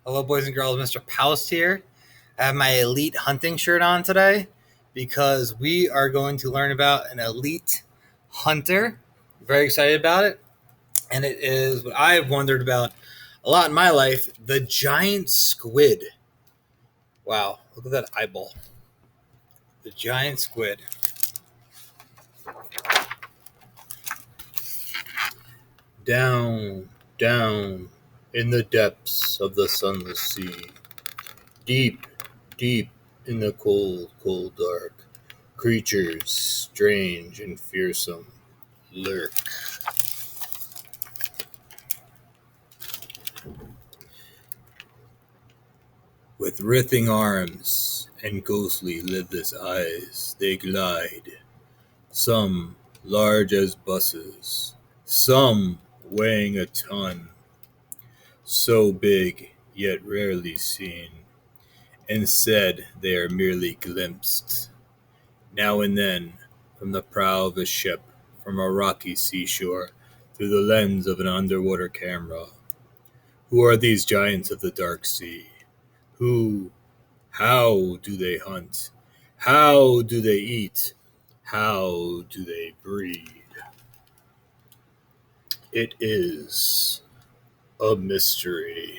Hello, boys and girls. Mr. Poust here. I have my elite hunting shirt on today because we are going to learn about an elite hunter. Very excited about it. And it is what I've wondered about a lot in my life, the giant squid. Wow, look at that eyeball. The giant squid. Down, down, in the depths of the sunless sea. Deep, deep in the cold, cold dark, creatures strange and fearsome lurk. With writhing arms and ghostly lidless eyes, they glide, some large as buses, some weighing a ton, so big yet rarely seen, and said they are merely glimpsed now and then, from the prow of a ship, from a rocky seashore, through the lens of an underwater camera. Who are these giants of the dark sea? How do they hunt? How do they eat? How do they breed? It is a mystery.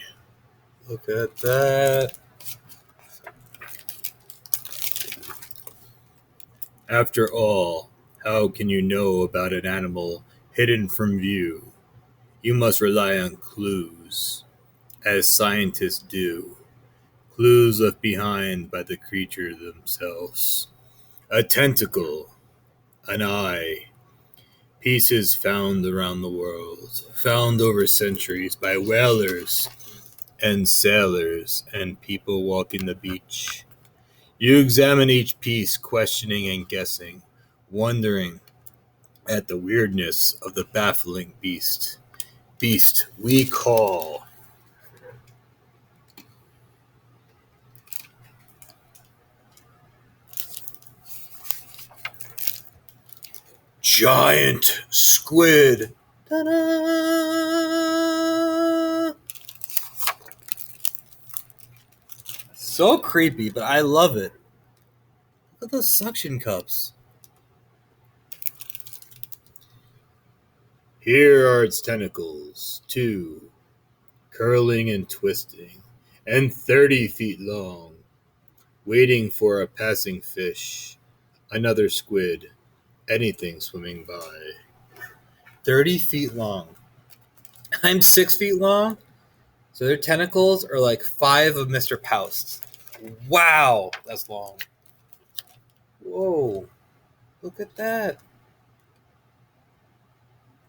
Look at that. After all, how can you know about an animal hidden from view? You must rely on clues, as scientists do. Clues left behind by the creature themselves. A tentacle, an eye, pieces found around the world, found over centuries by whalers and sailors and people walking the beach. You examine each piece, questioning and guessing, wondering at the weirdness of the baffling beast we call Giant Squid. Ta-da! So creepy, but I love it. Look at those suction cups. Here are its tentacles, too, curling and twisting, and 30 feet long, waiting for a passing fish, another squid, anything swimming by. 30 feet long. I'm 6 feet long, so their tentacles are like 5 of Mr. Poust's. Wow, that's long. Whoa, look at that.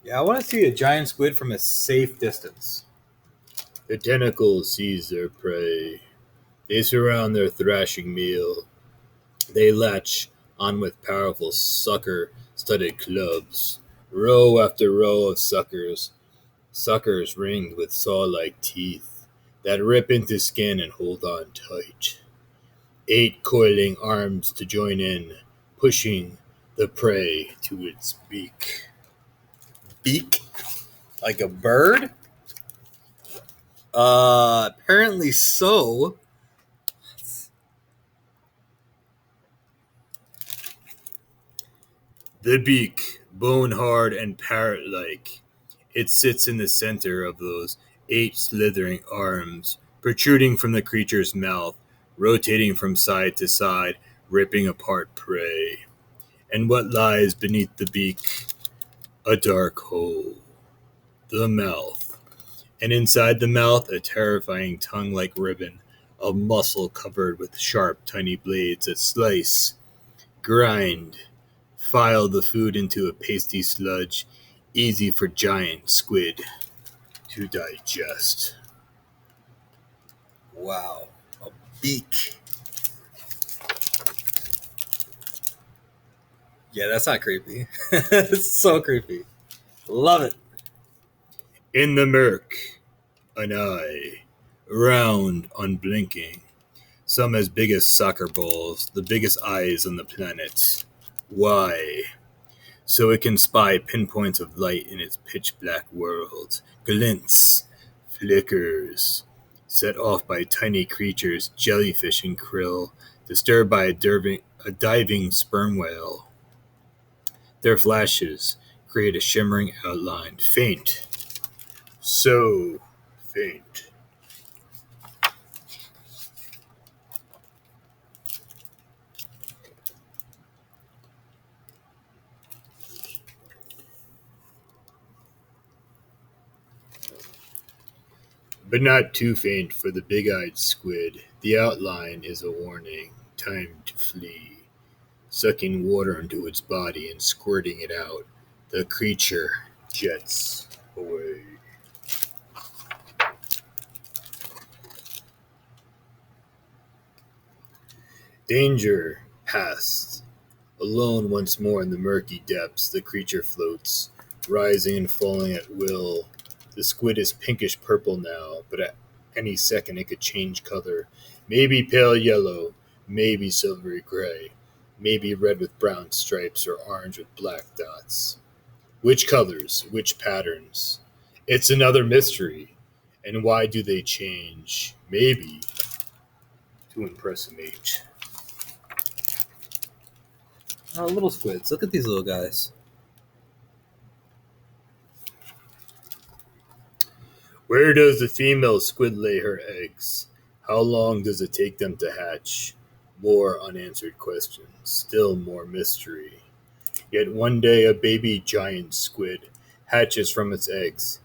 Yeah, I want to see a giant squid from a safe distance. The tentacles seize their prey. They surround their thrashing meal. They latch on with powerful sucker-studded clubs, row after row of suckers ringed with saw-like teeth that rip into skin and hold on tight. 8 coiling arms to join in, pushing the prey to its beak. Beak? Like a bird? Apparently so. The beak, bone hard and parrot like. It sits in the center of those 8 slithering arms, protruding from the creature's mouth, rotating from side to side, ripping apart prey. And what lies beneath the beak? A dark hole. The mouth. And inside the mouth, a terrifying tongue like ribbon of muscle covered with sharp, tiny blades that slice, grind, file the food into a pasty sludge, easy for giant squid to digest. Wow. A beak. Yeah, that's not creepy. It's so creepy. Love it. In the murk, an eye, round, unblinking, some as big as soccer balls, the biggest eyes on the planet. Why? So it can spy pinpoints of light in its pitch black world. Glints, flickers, set off by tiny creatures, jellyfish and krill, disturbed by a diving sperm whale. Their flashes create a shimmering outline, faint, so faint. But not too faint for the big-eyed squid. The outline is a warning. Time to flee. Sucking water into its body and squirting it out, the creature jets away. Danger past. Alone once more in the murky depths, the creature floats, rising and falling at will. The squid is pinkish purple now, but at any second it could change color. Maybe pale yellow, maybe silvery gray, maybe red with brown stripes or orange with black dots. Which colors, which patterns? It's another mystery. And why do they change? Maybe to impress a mate. Oh, little squids. Look at these little guys. Where does the female squid lay her eggs? How long does it take them to hatch? More unanswered questions, still more mystery. Yet one day a baby giant squid hatches from its eggs,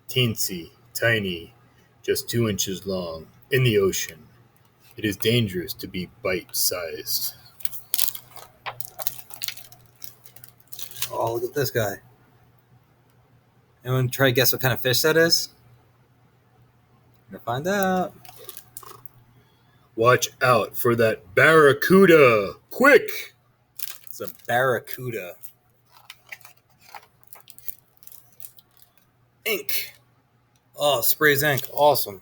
teensy, tiny, just 2 inches long, in the ocean. It is dangerous to be bite-sized. Oh, look at this guy. Anyone try to guess what kind of fish that is? We're gonna find out. Watch out for that barracuda! Quick! It's a barracuda. Ink. Oh, sprays ink. Awesome.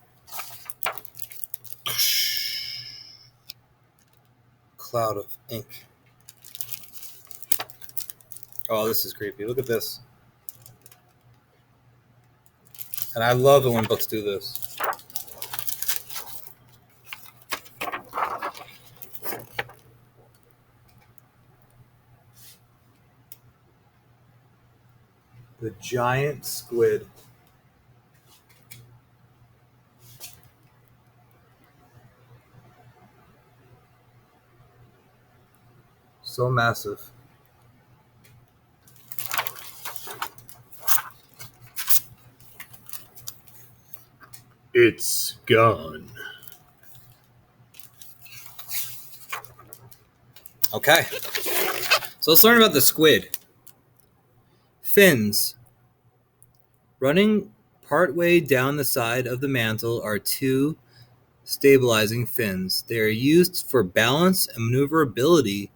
Cloud of ink. Oh, this is creepy. Look at this. And I love it when books do this. The Giant Squid. So massive. It's gone. Okay. So let's learn about the squid. Fins. Running partway down the side of the mantle are two stabilizing fins. They are used for balance and maneuverability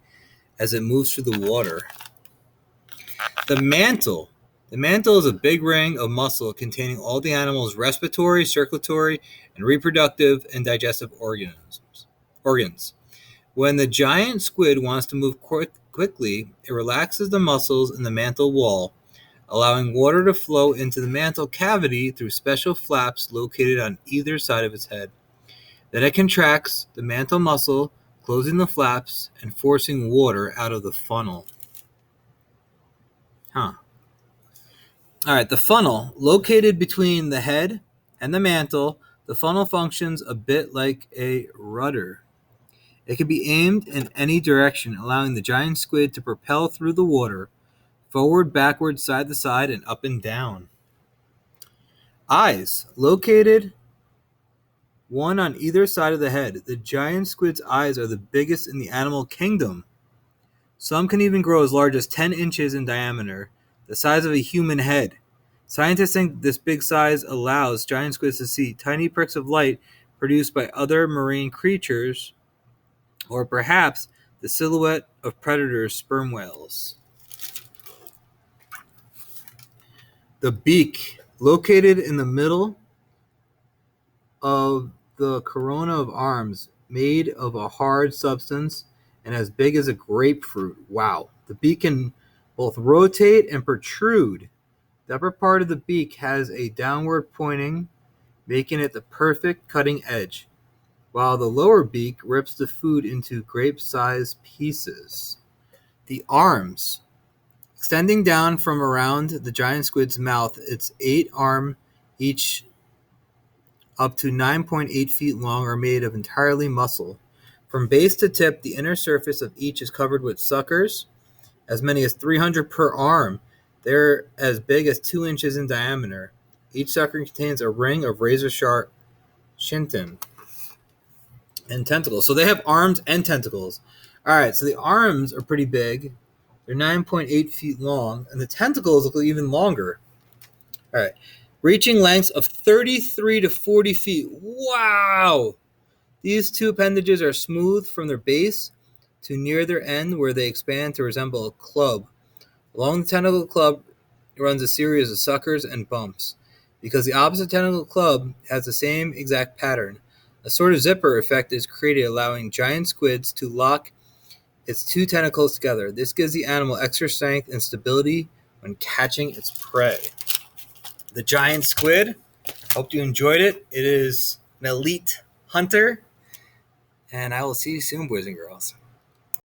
as it moves through the water. The mantle. The mantle is a big ring of muscle containing all the animal's respiratory, circulatory, and reproductive and digestive organs. When the giant squid wants to move quickly, it relaxes the muscles in the mantle wall, allowing water to flow into the mantle cavity through special flaps located on either side of its head. Then it contracts the mantle muscle, closing the flaps and forcing water out of the funnel. All right, the funnel, located between the head and the mantle, the funnel functions a bit like a rudder. It can be aimed in any direction, allowing the giant squid to propel through the water, forward, backward, side to side, and up and down. Eyes, located one on either side of the head. The giant squid's eyes are the biggest in the animal kingdom. Some can even grow as large as 10 inches in diameter, the size of a human head. Scientists think this big size allows giant squids to see tiny pricks of light produced by other marine creatures, or perhaps the silhouette of predators, sperm whales. The beak, located in the middle of the corona of arms, made of a hard substance and as big as a grapefruit. Wow. The beak can both rotate and protrude. The upper part of the beak has a downward pointing making it the perfect cutting edge, while the lower beak rips the food into grape-sized pieces. The arms. Extending down from around the giant squid's mouth, its 8 arms, each up to 9.8 feet long, are made of entirely muscle. From base to tip, the inner surface of each is covered with suckers, as many as 300 per arm. They're as big as 2 inches in diameter. Each sucker contains a ring of razor-sharp chitin and tentacles. So they have arms and tentacles. All right, so the arms are pretty big. They're 9.8 feet long, and the tentacles look even longer. All right, reaching lengths of 33 to 40 feet. Wow! These two appendages are smooth from their base to near their end, where they expand to resemble a club. Along the tentacle club runs a series of suckers and bumps. Because the opposite tentacle club has the same exact pattern, a sort of zipper effect is created, allowing giant squids to lock its 2 tentacles together. This gives the animal extra strength and stability when catching its prey. The giant squid. Hope you enjoyed it. It is an elite hunter. And I will see you soon, boys and girls.